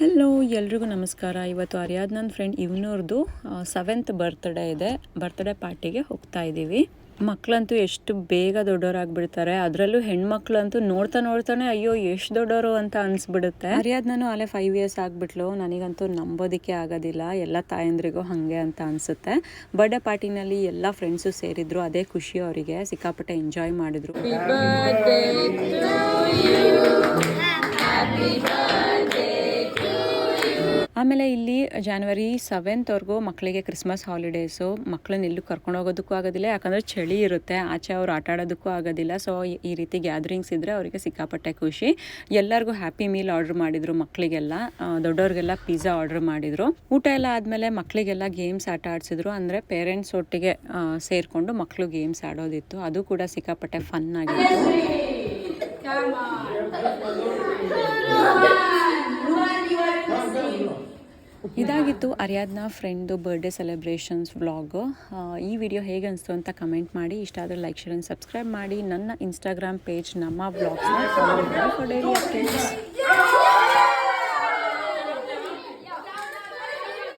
Hello ಎಲ್ರಿಗೂ ನಮಸ್ಕಾರ. ಇವತ್ತು ಅರಿಯಾದ್ ನನ್ನ ಫ್ರೆಂಡ್ ಇವನವ್ರದ್ದು 7th ಬರ್ತ್ಡೇ ಇದೆ. ಬರ್ತ್ಡೇ ಪಾರ್ಟಿಗೆ ಹೋಗ್ತಾ ಇದ್ದೀವಿ. ಮಕ್ಕಳಂತೂ ಎಷ್ಟು ಬೇಗ ದೊಡ್ಡವರಾಗ್ಬಿಡ್ತಾರೆ, ಅದರಲ್ಲೂ ಹೆಣ್ಮಕ್ಳಂತೂ ನೋಡ್ತಾನೆ ಅಯ್ಯೋ ಎಷ್ಟು ದೊಡ್ಡವರು ಅಂತ ಅನಿಸ್ಬಿಡುತ್ತೆ. ಅರಿಯಾದ್ ನಾನು ಅಲ್ಲೇ 5 years ಆಗಿಬಿಟ್ಲು. ನನಗಂತೂ ನಂಬೋದಕ್ಕೆ ಆಗೋದಿಲ್ಲ, ಎಲ್ಲ ತಾಯಂದ್ರಿಗೂ ಹಾಗೆ ಅಂತ ಅನಿಸುತ್ತೆ. ಬರ್ಡೇ ಪಾರ್ಟಿನಲ್ಲಿ ಎಲ್ಲ ಫ್ರೆಂಡ್ಸು ಸೇರಿದ್ರು, ಅದೇ ಖುಷಿ ಅವರಿಗೆ. ಸಿಕ್ಕಾಪಟ್ಟೆ ಎಂಜಾಯ್ ಮಾಡಿದ್ರು. ಆಮೇಲೆ ಇಲ್ಲಿ January 7th ಮಕ್ಕಳಿಗೆ ಕ್ರಿಸ್ಮಸ್ ಹಾಲಿಡೇಸು. ಮಕ್ಕಳನ್ನ ಎಲ್ಲೂ ಕರ್ಕೊಂಡು ಹೋಗೋದಕ್ಕೂ ಆಗೋದಿಲ್ಲ, ಯಾಕಂದರೆ ಚಳಿ ಇರುತ್ತೆ, ಆಚೆ ಅವ್ರು ಆಟ ಆಡೋದಕ್ಕೂ ಆಗೋದಿಲ್ಲ. ಸೊ ಈ ರೀತಿ ಗ್ಯಾದರಿಂಗ್ಸ್ ಇದ್ದರೆ ಅವರಿಗೆ ಸಿಕ್ಕಾಪಟ್ಟೆ ಖುಷಿ. ಎಲ್ಲರಿಗೂ ಹ್ಯಾಪಿ ಮೀಲ್ ಆರ್ಡ್ರ್ ಮಾಡಿದರು ಮಕ್ಕಳಿಗೆಲ್ಲ, ದೊಡ್ಡವ್ರಿಗೆಲ್ಲ ಪಿಜ್ಜಾ ಆರ್ಡ್ರ್ ಮಾಡಿದರು. ಊಟ ಎಲ್ಲ ಆದಮೇಲೆ ಮಕ್ಕಳಿಗೆಲ್ಲ ಗೇಮ್ಸ್ ಆಟ ಆಡಿಸಿದ್ರು. ಅಂದರೆ ಪೇರೆಂಟ್ಸ್ ಒಟ್ಟಿಗೆ ಸೇರಿಕೊಂಡು ಮಕ್ಕಳು ಗೇಮ್ಸ್ ಆಡೋದಿತ್ತು. ಅದು ಕೂಡ ಸಿಕ್ಕಾಪಟ್ಟೆ ಫನ್ ಆಗಿತ್ತು. ಇದಾಗಿತ್ತು ಅರಿಯಾದ್ನ ಫ್ರೆಂಡ್ದು ಬರ್ಡೇ ಸೆಲೆಬ್ರೇಷನ್ಸ್ ವ್ಲಾಗು. ಈ ವಿಡಿಯೋ ಹೇಗೆ ಅನಿಸ್ತು ಅಂತ ಕಮೆಂಟ್ ಮಾಡಿ. ಇಷ್ಟ ಆದರೆ ಲೈಕ್, ಶೇರ್ ಆ್ಯಂಡ್ ಸಬ್ಸ್ಕ್ರೈಬ್ ಮಾಡಿ. ನನ್ನ ಇನ್ಸ್ಟಾಗ್ರಾಮ್ ಪೇಜ್ ನಮ್ಮ ವ್ಲಾಗ್ಸ್ನ ಫಾಲೋ ಮಾಡಿ ಫಾರ್ ಡೈಲಿ ಅಪ್ಡೇಟ್ಸ್.